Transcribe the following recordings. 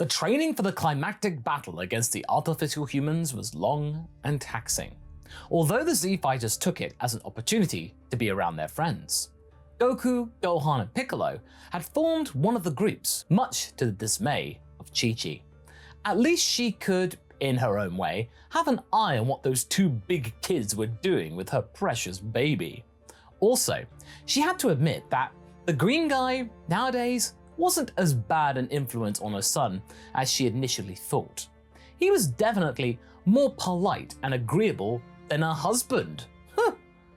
The training for the climactic battle against the artificial humans was long and taxing, although the Z fighters took it as an opportunity to be around their friends. Goku, Gohan, and Piccolo had formed one of the groups, much to the dismay of Chi-Chi. At least she could, in her own way, have an eye on what those two big kids were doing with her precious baby. Also, she had to admit that the green guy, nowadays, wasn't as bad an influence on her son as she initially thought. He was definitely more polite and agreeable than her husband.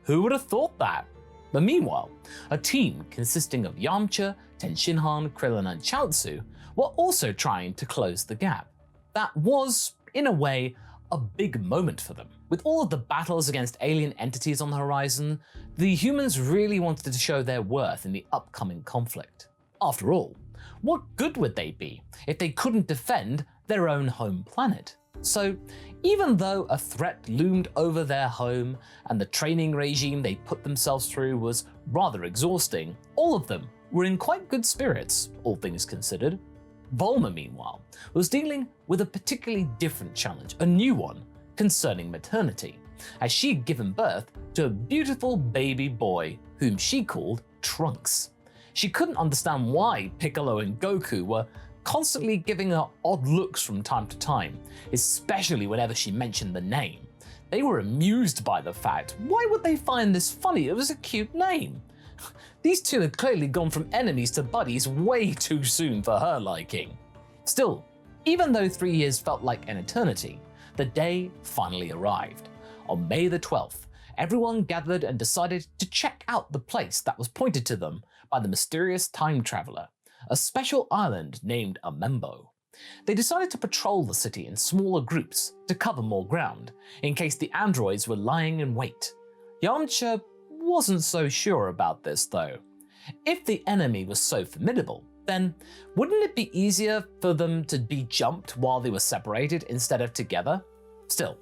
Who would have thought that? But meanwhile, a team consisting of Yamcha, Tenshinhan, Krillin, and Chaozu were also trying to close the gap. That was, in a way, a big moment for them. With all of the battles against alien entities on the horizon, the humans really wanted to show their worth in the upcoming conflict. After all, what good would they be if they couldn't defend their own home planet? So, even though a threat loomed over their home and the training regime they put themselves through was rather exhausting, all of them were in quite good spirits, all things considered. Bulma, meanwhile, was dealing with a particularly different challenge, a new one, concerning maternity, as she'd given birth to a beautiful baby boy whom she called Trunks. She couldn't understand why Piccolo and Goku were constantly giving her odd looks from time to time, especially whenever she mentioned the name. They were amused by the fact. Why would they find this funny? It was a cute name. These two had clearly gone from enemies to buddies way too soon for her liking. Still, even though 3 years felt like an eternity, the day finally arrived. On May the 12th, everyone gathered and decided to check out the place that was pointed to them by the mysterious time traveler, a special island named Amembo. They decided to patrol the city in smaller groups to cover more ground, in case the androids were lying in wait. Yamcha wasn't so sure about this though. If the enemy was so formidable, then wouldn't it be easier for them to be jumped while they were separated instead of together? Still,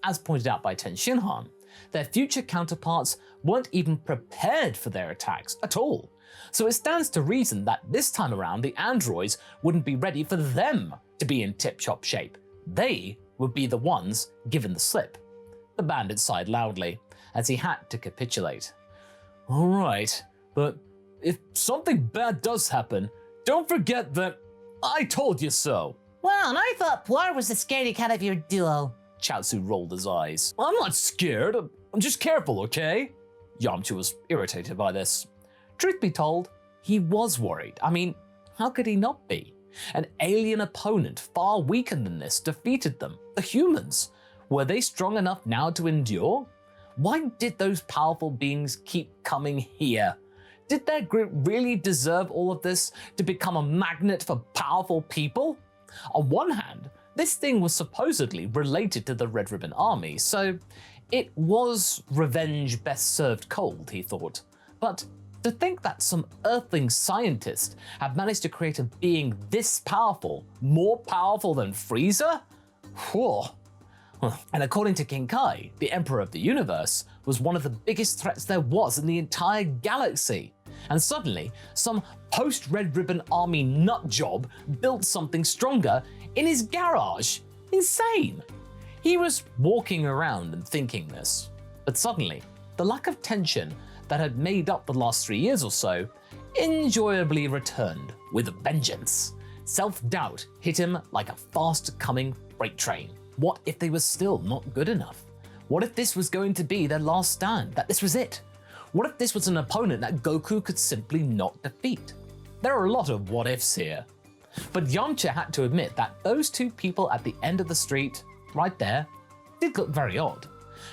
as pointed out by Tenshinhan, their future counterparts weren't even prepared for their attacks at all. So it stands to reason that this time around the androids wouldn't be ready for them to be in tip-top shape. They would be the ones given the slip. The bandit sighed loudly as he had to capitulate. Alright, but if something bad does happen, don't forget that I told you so. Well, and I thought Puar was the scaredy cat of your duo. Chaozu rolled his eyes. I'm not scared, I'm just careful, okay? Yamcha was irritated by this. Truth be told, he was worried. I mean, how could he not be? An alien opponent far weaker than this defeated them, the humans. Were they strong enough now to endure? Why did those powerful beings keep coming here? Did their group really deserve all of this to become a magnet for powerful people? On one hand, this thing was supposedly related to the Red Ribbon Army, so it was revenge best served cold, he thought. But to think that some earthling scientists have managed to create a being this powerful, more powerful than Frieza? Whew. And according to King Kai, the Emperor of the Universe was one of the biggest threats there was in the entire galaxy. And suddenly, some post-Red Ribbon Army nutjob built something stronger in his garage. Insane! He was walking around and thinking this. But suddenly, the lack of tension that had made up the last 3 years or so enjoyably returned with a vengeance. Self-doubt hit him like a fast-coming freight train. What if they were still not good enough? What if this was going to be their last stand, that this was it? What if this was an opponent that Goku could simply not defeat? There are a lot of what ifs here. But Yamcha had to admit that those two people at the end of the street, right there, did look very odd.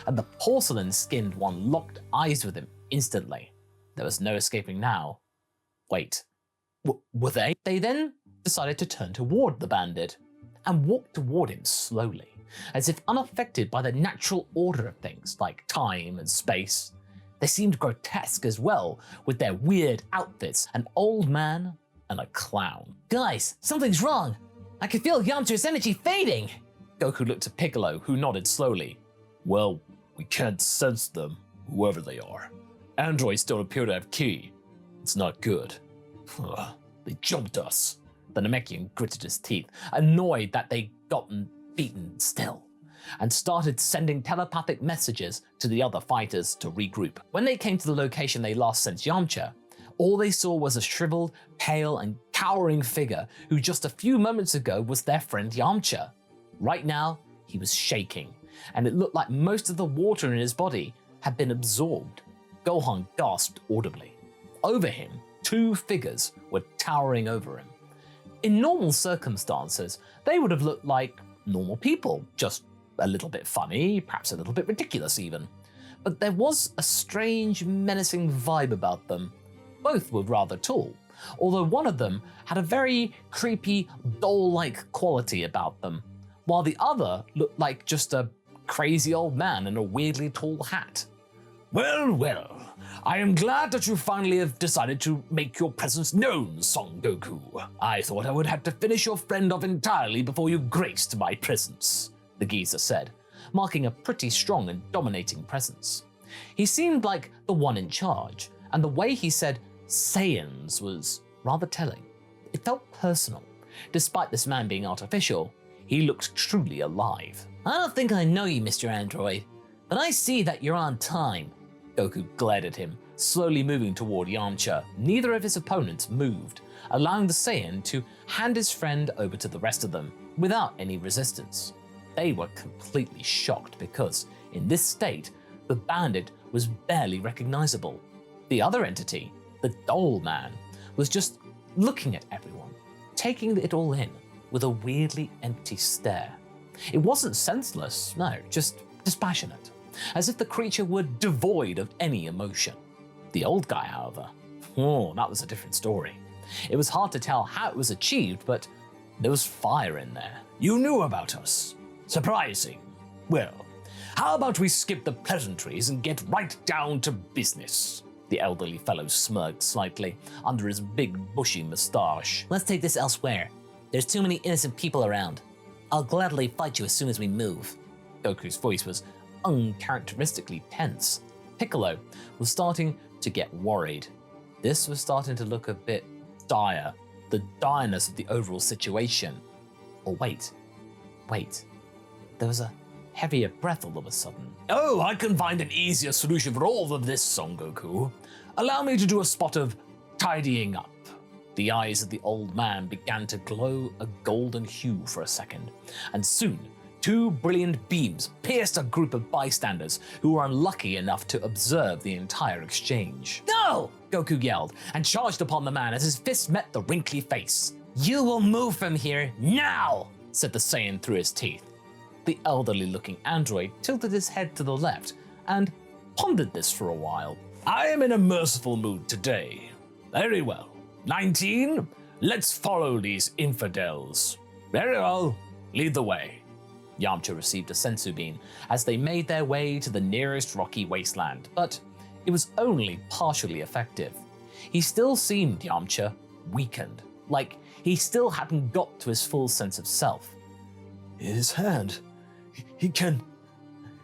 And the porcelain-skinned one locked eyes with him instantly. There was no escaping now. Wait, were they? They then decided to turn toward the bandit and walk toward him slowly, as if unaffected by the natural order of things like time and space. They seemed grotesque as well, with their weird outfits, an old man and a clown. Guys, something's wrong. I can feel Yamcha's energy fading. Goku looked at Piccolo, who nodded slowly. Well, we can't sense them, whoever they are. Androids don't appear to have ki. It's not good. They jumped us. The Namekian gritted his teeth, annoyed that they'd gotten beaten still, and started sending telepathic messages to the other fighters to regroup. When they came to the location they last sent Yamcha, all they saw was a shriveled, pale, and cowering figure who just a few moments ago was their friend Yamcha. Right now, he was shaking, and it looked like most of the water in his body had been absorbed. Gohan gasped audibly. Over him, two figures were towering over him. In normal circumstances, they would have looked like normal people, just a little bit funny, perhaps a little bit ridiculous even. But there was a strange, menacing vibe about them. Both were rather tall, although one of them had a very creepy, doll-like quality about them, while the other looked like just a crazy old man in a weirdly tall hat. Well, well, I am glad that you finally have decided to make your presence known, Son Goku. I thought I would have to finish your friend off entirely before you graced my presence, the geezer said, marking a pretty strong and dominating presence. He seemed like the one in charge, and the way he said Saiyans was rather telling. It felt personal. Despite this man being artificial, he looked truly alive. I don't think I know you, Mr. Android, but I see that you're on time. Goku glared at him, slowly moving toward Yamcha. Neither of his opponents moved, allowing the Saiyan to hand his friend over to the rest of them without any resistance. They were completely shocked because, in this state, the bandit was barely recognizable. The other entity, the Doll Man, was just looking at everyone, taking it all in with a weirdly empty stare. It wasn't senseless, no, just dispassionate, as if the creature were devoid of any emotion. The old guy, however, that was a different story. It was hard to tell how it was achieved, but there was fire in there. You knew about us. Surprising. Well, how about we skip the pleasantries and get right down to business? The elderly fellow smirked slightly under his big bushy mustache. Let's take this elsewhere. There's too many innocent people around. I'll gladly fight you as soon as we move. Goku's voice was uncharacteristically tense. Piccolo was starting to get worried. This was starting to look a bit dire, the direness of the overall situation. Or wait, there was a heavier breath all of a sudden. Oh, I can find an easier solution for all of this, Son Goku. Allow me to do a spot of tidying up. The eyes of the old man began to glow a golden hue for a second, and soon two brilliant beams pierced a group of bystanders who were unlucky enough to observe the entire exchange. No! Goku yelled and charged upon the man as his fist met the wrinkly face. You will move from here now, said the Saiyan through his teeth. The elderly-looking android tilted his head to the left and pondered this for a while. I am in a merciful mood today. Very well. 19, let's follow these infidels. Very well, lead the way. Yamcha received a sensu bean as they made their way to the nearest rocky wasteland, but it was only partially effective. He still seemed, Yamcha, weakened, like he still hadn't got to his full sense of self. His hand. He can.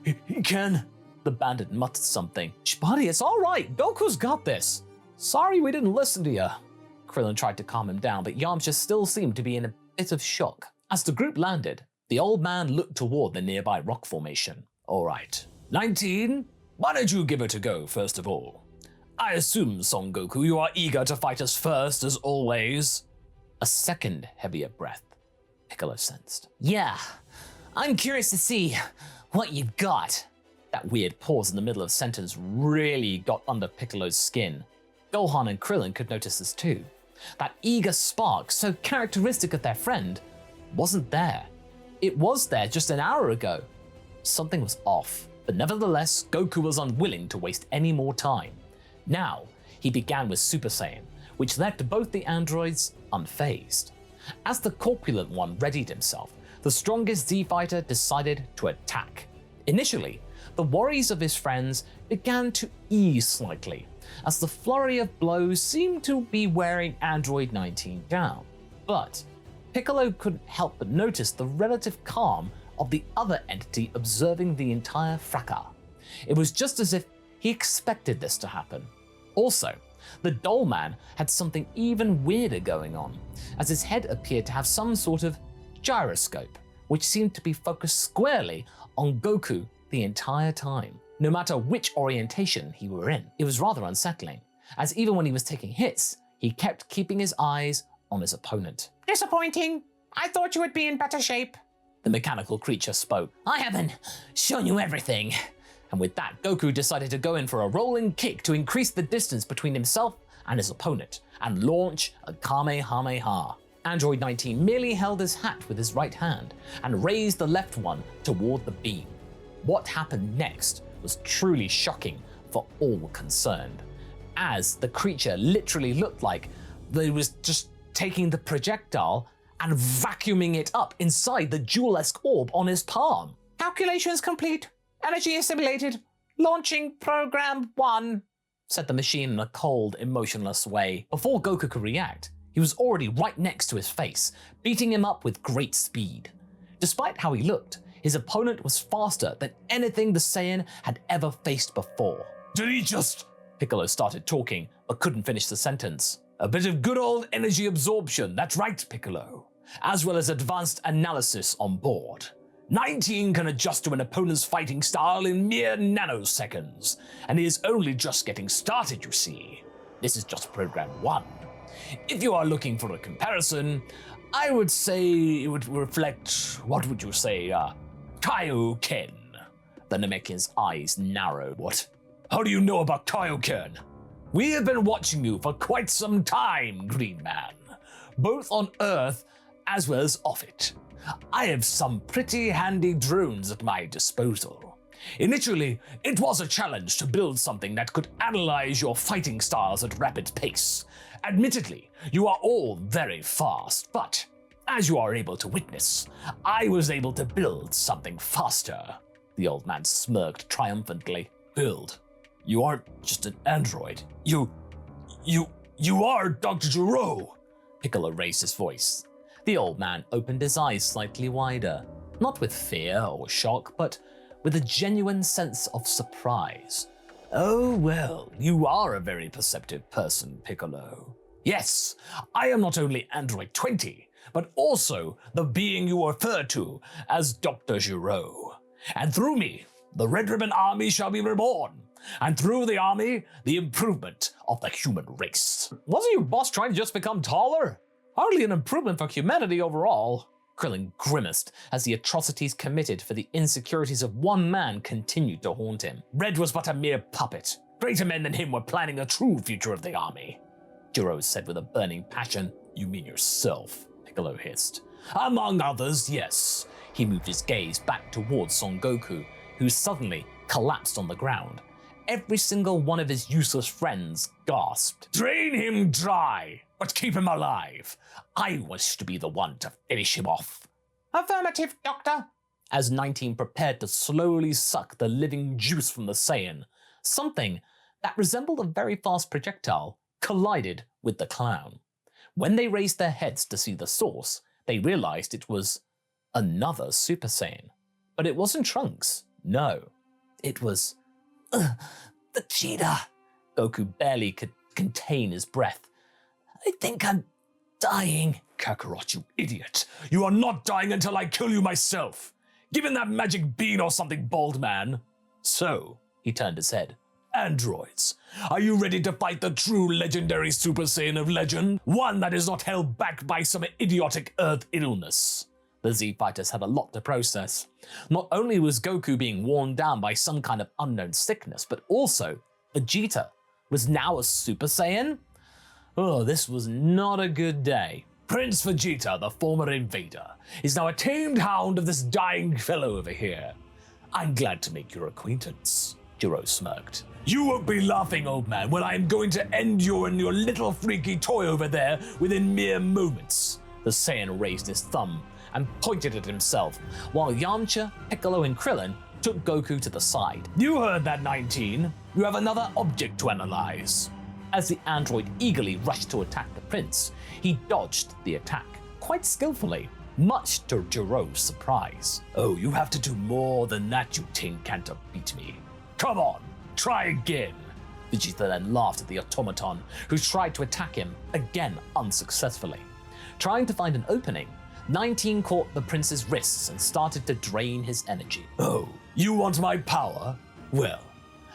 The bandit muttered something. Shh, buddy, it's all right. Goku's got this. Sorry we didn't listen to you. Krillin tried to calm him down, but Yamcha still seemed to be in a bit of shock. As the group landed, the old man looked toward the nearby rock formation. All right. 19, why don't you give it a go, first of all? I assume, Son Goku, you are eager to fight us first, as always. A second heavier breath, Piccolo sensed. Yeah, I'm curious to see what you've got. That weird pause in the middle of the sentence really got under Piccolo's skin. Gohan and Krillin could notice this too. That eager spark, so characteristic of their friend, wasn't there. It was there just an hour ago. Something was off, but nevertheless, Goku was unwilling to waste any more time. Now, he began with Super Saiyan, which left both the androids unfazed. As the corpulent one readied himself, the strongest Z-fighter decided to attack. Initially, the worries of his friends began to ease slightly, as the flurry of blows seemed to be wearing Android 19 down. But Piccolo couldn't help but notice the relative calm of the other entity observing the entire fracas. It was just as if he expected this to happen. Also, The doll man had something even weirder going on, as his head appeared to have some sort of gyroscope, which seemed to be focused squarely on Goku the entire time, no matter which orientation he were in. It was rather unsettling, as even when he was taking hits, he kept keeping his eyes on his opponent. Disappointing. I thought you would be in better shape. The mechanical creature spoke. I haven't shown you everything. And with that, Goku decided to go in for a rolling kick to increase the distance between himself and his opponent, and launch a Kamehameha. Android 19 merely held his hat with his right hand and raised the left one toward the beam. What happened next was truly shocking for all concerned, as the creature literally looked like they was just taking the projectile and vacuuming it up inside the jewel-esque orb on his palm. Calculations complete. Energy assimilated. Launching program 1, said the machine in a cold, emotionless way. Before Goku could react, he was already right next to his face, beating him up with great speed. Despite how he looked, his opponent was faster than anything the Saiyan had ever faced before. Did he just... Piccolo started talking, but couldn't finish the sentence. A bit of good old energy absorption, that's right, Piccolo. As well as advanced analysis on board. 19 can adjust to an opponent's fighting style in mere nanoseconds, and he is only just getting started, you see. This is just program 1. If you are looking for a comparison, I would say it would reflect, what would you say, Kaioken. The Namekian's eyes narrowed. What? How do you know about Kaioken? We have been watching you for quite some time, Green Man, both on Earth as well as off it. I have some pretty handy drones at my disposal. Initially, it was a challenge to build something that could analyze your fighting styles at rapid pace. Admittedly, you are all very fast, but as you are able to witness, I was able to build something faster. The old man smirked triumphantly. Build? You aren't just an android. You are Dr. Gero. Piccolo raised his voice. The old man opened his eyes slightly wider, not with fear or shock, but with a genuine sense of surprise. Oh well, you are a very perceptive person, Piccolo. Yes, I am not only Android 20, but also the being you refer to as Dr. Gero. And through me, the Red Ribbon Army shall be reborn. And through the army, the improvement of the human race. Wasn't your boss trying to just become taller? Hardly an improvement for humanity overall. Krillin grimaced as the atrocities committed for the insecurities of one man continued to haunt him. Red was but a mere puppet. Greater men than him were planning a true future of the army. Gero said with a burning passion. You mean yourself? Piccolo hissed. Among others, yes. He moved his gaze back towards Son Goku, who suddenly collapsed on the ground. Every single one of his useless friends gasped. Drain him dry, but keep him alive. I wish to be the one to finish him off. Affirmative, Doctor. As 19 prepared to slowly suck the living juice from the Saiyan, something that resembled a very fast projectile collided with the clown. When they raised their heads to see the source, they realized it was another Super Saiyan. But it wasn't Trunks. No, it was the cheetah. Goku barely could contain his breath. I think I'm dying. Kakarot, you idiot. You are not dying until I kill you myself. Give him that magic bean or something, bald man. So, he turned his head. Androids, are you ready to fight the true legendary Super Saiyan of legend? One that is not held back by some idiotic Earth illness. The Z-Fighters had a lot to process. Not only was Goku being worn down by some kind of unknown sickness, but also Vegeta was now a Super Saiyan? Oh, this was not a good day. Prince Vegeta, the former invader, is now a tamed hound of this dying fellow over here. I'm glad to make your acquaintance. Gero smirked. You won't be laughing, old man, when I am going to end you and your little freaky toy over there within mere moments. The Saiyan raised his thumb and pointed at himself, while Yamcha, Piccolo, and Krillin took Goku to the side. You heard that, 19. You have another object to analyze. As the android eagerly rushed to attack the prince, he dodged the attack, quite skillfully, much to Gero's surprise. Oh, you have to do more than that, you tin can to beat me. Come on, try again. Vegeta then laughed at the automaton, who tried to attack him, again unsuccessfully. Trying to find an opening, 19 caught the prince's wrists and started to drain his energy. Oh, you want my power? Well,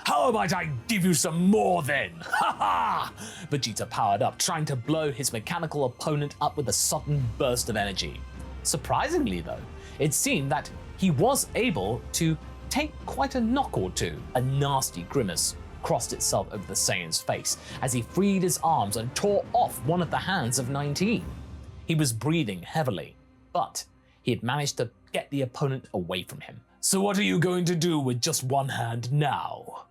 how about I give you some more then? Ha ha! Vegeta powered up, trying to blow his mechanical opponent up with a sudden burst of energy. Surprisingly though, it seemed that he was able to take quite a knock or two. A nasty grimace crossed itself over the Saiyan's face as he freed his arms and tore off one of the hands of 19. He was breathing heavily, but he had managed to get the opponent away from him. So what are you going to do with just one hand now?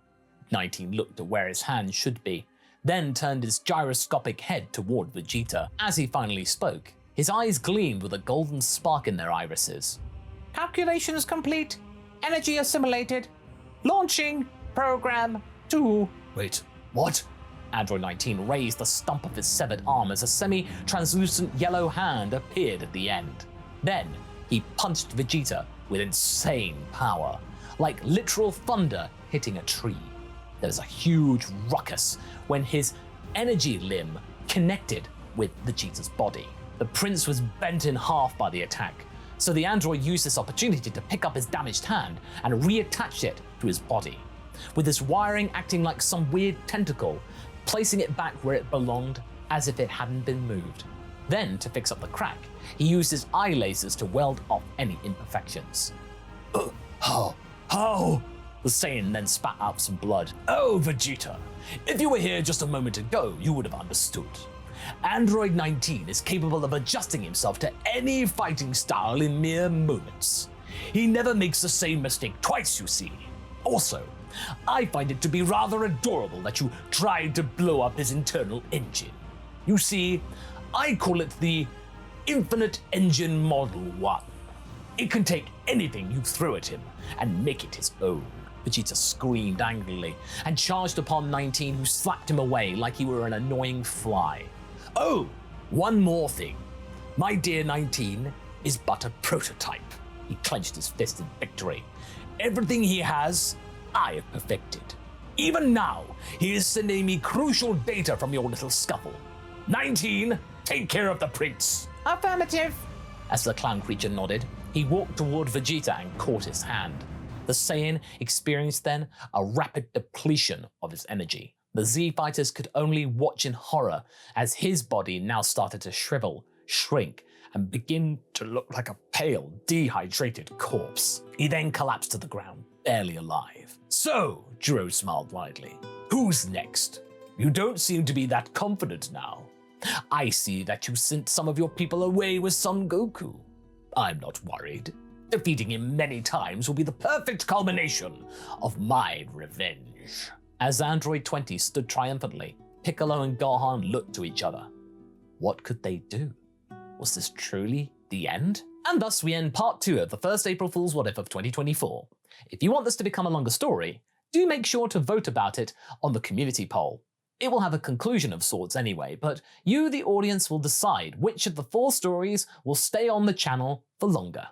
19 looked at where his hand should be, then turned his gyroscopic head toward Vegeta. As he finally spoke, his eyes gleamed with a golden spark in their irises. Calculations complete. Energy assimilated. Launching program 2. Wait, what? Android 19 raised the stump of his severed arm as a semi-translucent yellow hand appeared at the end. Then he punched Vegeta with insane power, like literal thunder hitting a tree. There was a huge ruckus when his energy limb connected with Vegeta's body. The prince was bent in half by the attack, so the android used this opportunity to pick up his damaged hand and reattach it to his body, with his wiring acting like some weird tentacle, placing it back where it belonged as if it hadn't been moved. Then, to fix up the crack, he used his eye lasers to weld off any imperfections. How? The Saiyan then spat out some blood. Oh, Vegeta, if you were here just a moment ago, you would have understood. Android 19 is capable of adjusting himself to any fighting style in mere moments. He never makes the same mistake twice, you see. Also, I find it to be rather adorable that you tried to blow up his internal engine. You see, I call it the Infinite Engine Model 1. It can take anything you throw at him and make it his own. Vegeta screamed angrily and charged upon 19, who slapped him away like he were an annoying fly. Oh, one more thing. My dear 19 is but a prototype. He clenched his fist in victory. Everything he has, I have perfected. Even now, he is sending me crucial data from your little scuffle. 19, take care of the prince. Affirmative. As the clown creature nodded, he walked toward Vegeta and caught his hand. The Saiyan experienced then a rapid depletion of his energy. The Z fighters could only watch in horror as his body now started to shrivel, shrink, and begin to look like a pale, dehydrated corpse. He then collapsed to the ground, barely alive. So, Jiro smiled widely. Who's next? You don't seem to be that confident now. I see that you sent some of your people away with Son Goku. I'm not worried. Defeating him many times will be the perfect culmination of my revenge. As Android 20 stood triumphantly, Piccolo and Gohan looked to each other. What could they do? Was this truly the end? And thus we end part 2 of the first April Fool's What If of 2024. If you want this to become a longer story, do make sure to vote about it on the community poll. It will have a conclusion of sorts anyway, but you, the audience, will decide which of the 4 stories will stay on the channel for longer.